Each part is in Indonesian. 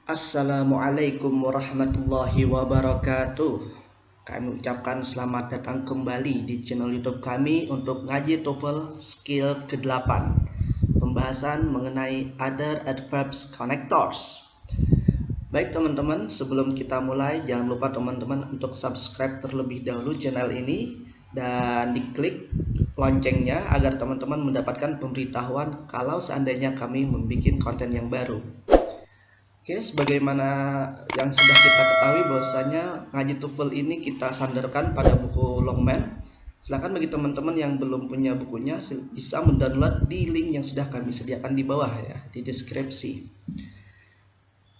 Assalamualaikum warahmatullahi wabarakatuh. Kami ucapkan selamat datang kembali di channel YouTube kami untuk ngaji TOEFL skill ke-8. Pembahasan mengenai other adverbs connectors. Baik teman-teman, sebelum kita mulai jangan lupa teman-teman untuk subscribe terlebih dahulu channel ini dan diklik loncengnya agar teman-teman mendapatkan pemberitahuan kalau seandainya kami membuat konten yang baru. Oke, sebagaimana yang sudah kita ketahui bahwasanya ngaji TOEFL ini kita sandarkan pada buku Longman. Silakan bagi teman-teman yang belum punya bukunya bisa mendownload di link yang sudah kami sediakan di bawah ya, di deskripsi.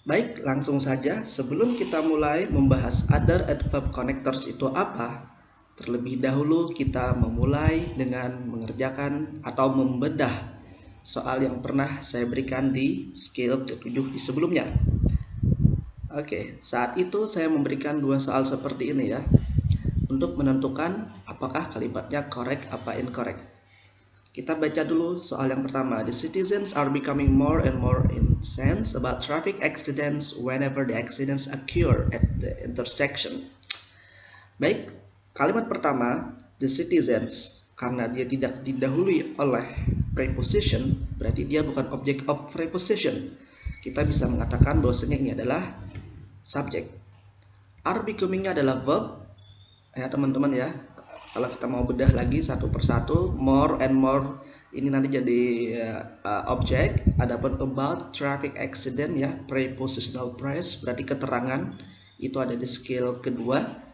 Baik, langsung saja sebelum kita mulai membahas other adverb connectors itu apa, terlebih dahulu kita memulai dengan mengerjakan atau membedah soal yang pernah saya berikan di skill ke-7 di sebelumnya. Oke, saat itu saya memberikan dua soal seperti ini ya, untuk menentukan apakah kalimatnya correct apa incorrect. Kita baca dulu soal yang pertama. The citizens are becoming more and more incensed about traffic accidents whenever the accidents occur at the intersection. Baik, kalimat pertama, the citizens, karena dia tidak didahului oleh preposition, berarti dia bukan object of preposition. Kita bisa mengatakan bahwasanya ini adalah subject. Are becoming-nya adalah verb ya teman-teman ya. Kalau kita mau bedah lagi satu persatu, more and more ini nanti jadi objek. Adapun about traffic accident ya, prepositional phrase berarti keterangan itu ada di skill kedua.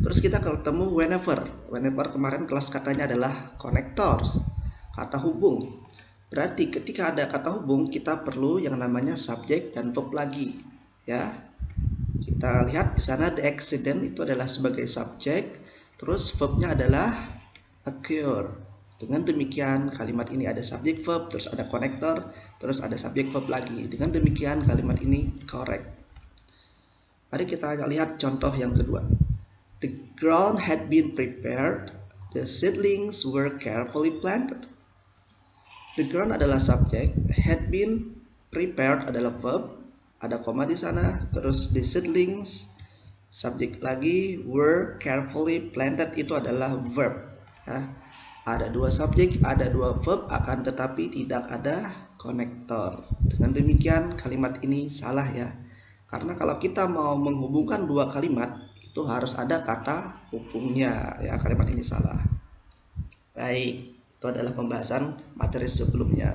Terus kita ketemu whenever. Whenever kemarin kelas katanya adalah connectors, kata hubung. Berarti ketika ada kata hubung kita perlu yang namanya subjek dan verb lagi ya. Kita lihat di sana the accident itu adalah sebagai subjek, terus verbnya adalah occur. Dengan demikian kalimat ini ada subjek verb, terus ada connector, terus ada subjek verb lagi. Dengan demikian kalimat ini correct. Mari kita lihat contoh yang kedua. The ground had been prepared, the seedlings were carefully planted. The ground adalah subjek, had been prepared adalah verb, ada koma di sana, terus the seedlings subjek lagi, were carefully planted itu adalah verb ya. Ada dua subjek, ada dua verb, akan tetapi tidak ada konektor. Dengan demikian kalimat ini salah ya, karena kalau kita mau menghubungkan dua kalimat itu harus ada kata hubungnya ya. Kalimat ini salah. Baik, itu adalah pembahasan materi sebelumnya.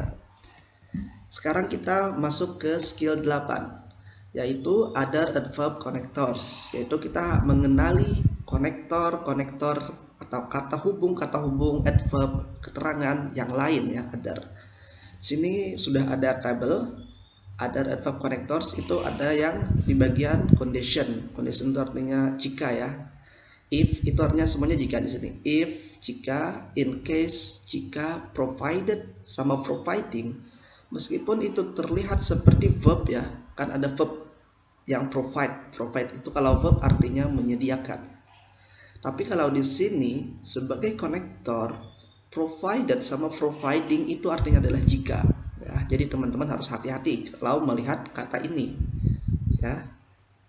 Sekarang kita masuk ke skill 8, yaitu other adverb connectors, yaitu kita mengenali konektor atau kata hubung adverb keterangan yang lain ya, other. Di sini sudah ada tabel other adverb connectors, itu ada yang di bagian condition itu artinya jika ya. If itu artinya semuanya jika di sini. If, jika, in case, jika, provided sama providing. Meskipun itu terlihat seperti verb ya, kan ada verb yang provide itu kalau verb artinya menyediakan. Tapi kalau di sini sebagai konektor, provided sama providing itu artinya adalah jika ya. Jadi teman-teman harus hati-hati kalau melihat kata ini ya.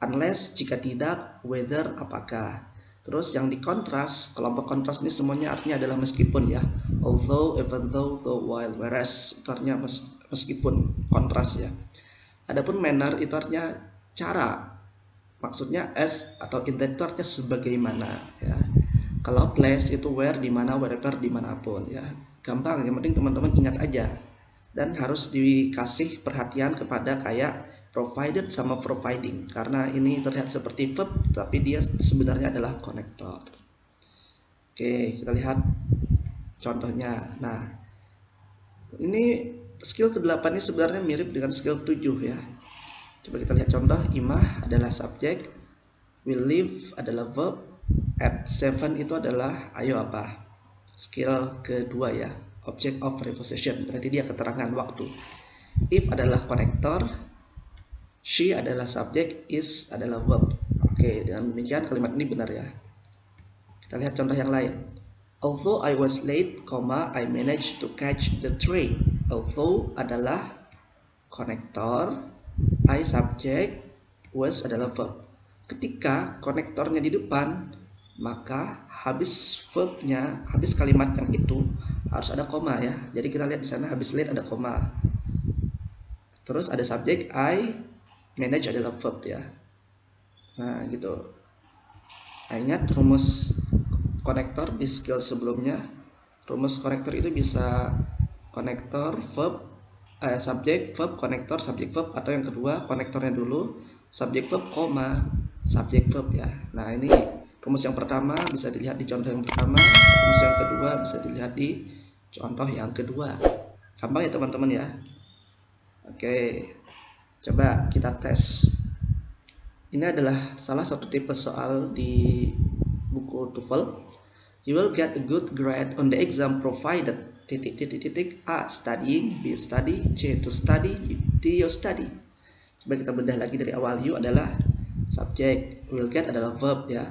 Unless jika tidak, whether apakah. Terus yang di kontras, kelompok kontras ini semuanya artinya adalah meskipun ya. Although, even though, though, while, whereas itu artinya meskipun, kontras ya. Adapun manner itu artinya cara, maksudnya as atau in that itu artinya sebagaimana ya. Kalau place itu where, di mana, wherever, dimanapun ya. Gampang, yang penting teman-teman ingat aja. Dan harus dikasih perhatian kepada kayak provided sama providing, karena ini terlihat seperti verb tapi dia sebenarnya adalah konektor. Oke, kita lihat contohnya. Nah, ini skill ke-8 ini sebenarnya mirip dengan skill 7 ya. Coba kita lihat contoh. Imah adalah subjek, will live adalah verb, at 7 itu adalah ayo apa. Skill kedua ya, object of preposition, berarti dia keterangan waktu. If adalah konektor, she adalah subjek, is adalah verb. Oke, dengan demikian kalimat ini benar ya. Kita lihat contoh yang lain. Although I was late, I managed to catch the train. Although adalah konektor, I subject, was adalah verb. Ketika konektornya di depan, maka habis verbnya, habis kalimat yang itu harus ada koma ya. Jadi kita lihat di sana habis lead ada koma. Terus ada subjek, I manage adalah verb ya. Nah gitu. Nah, ingat rumus konektor di skill sebelumnya. Rumus konektor itu bisa konektor verb, subjek verb konektor subjek verb, atau yang kedua konektornya dulu subjek verb koma subjek verb ya. Nah ini rumus yang pertama bisa dilihat di contoh yang pertama, rumus yang kedua bisa dilihat di contoh yang kedua. Gampang ya teman-teman ya. Oke, coba kita tes. Ini adalah salah satu tipe soal di buku TOEFL. You will get a good grade on the exam provided A. Studying, B. Study, C. To study, D. You study. Coba kita bedah lagi dari awal. You adalah subjek, will get adalah verb ya.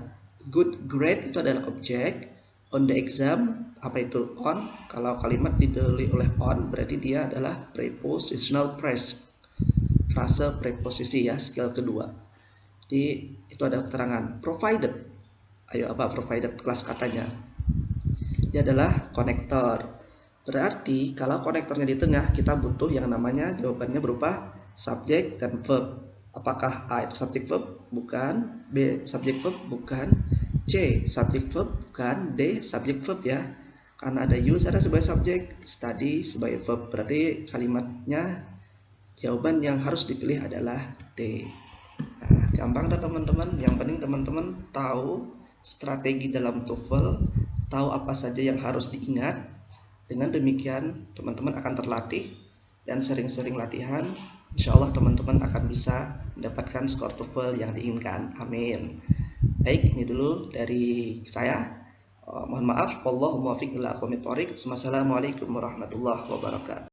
Good grade itu adalah objek. On the exam, apa itu on? Kalau kalimat didahului oleh on, berarti dia adalah prepositional phrase, frase preposisi ya, skill kedua. Jadi itu adalah keterangan. Provided, ayo apa provided kelas katanya? Dia adalah konektor. Berarti kalau konektornya di tengah, kita butuh yang namanya jawabannya berupa subjek dan verb. Apakah A itu subjek verb? Bukan. B subjek verb? Bukan. C subjek verb? Bukan. D subjek verb ya. Karena ada you ada sebagai subjek, study sebagai verb. Berarti kalimatnya jawaban yang harus dipilih adalah D. Nah, gampang dah teman-teman. Yang penting teman-teman tahu strategi dalam TOEFL, tahu apa saja yang harus diingat. Dengan demikian teman-teman akan terlatih, dan sering-sering latihan, insya Allah teman-teman akan bisa mendapatkan skor TOEFL yang diinginkan. Amin. Baik, ini dulu dari saya. Mohon maaf. Wallahul muwaffiq ila aqwamit thoriq. Wassalamualaikum warahmatullahi wabarakatuh.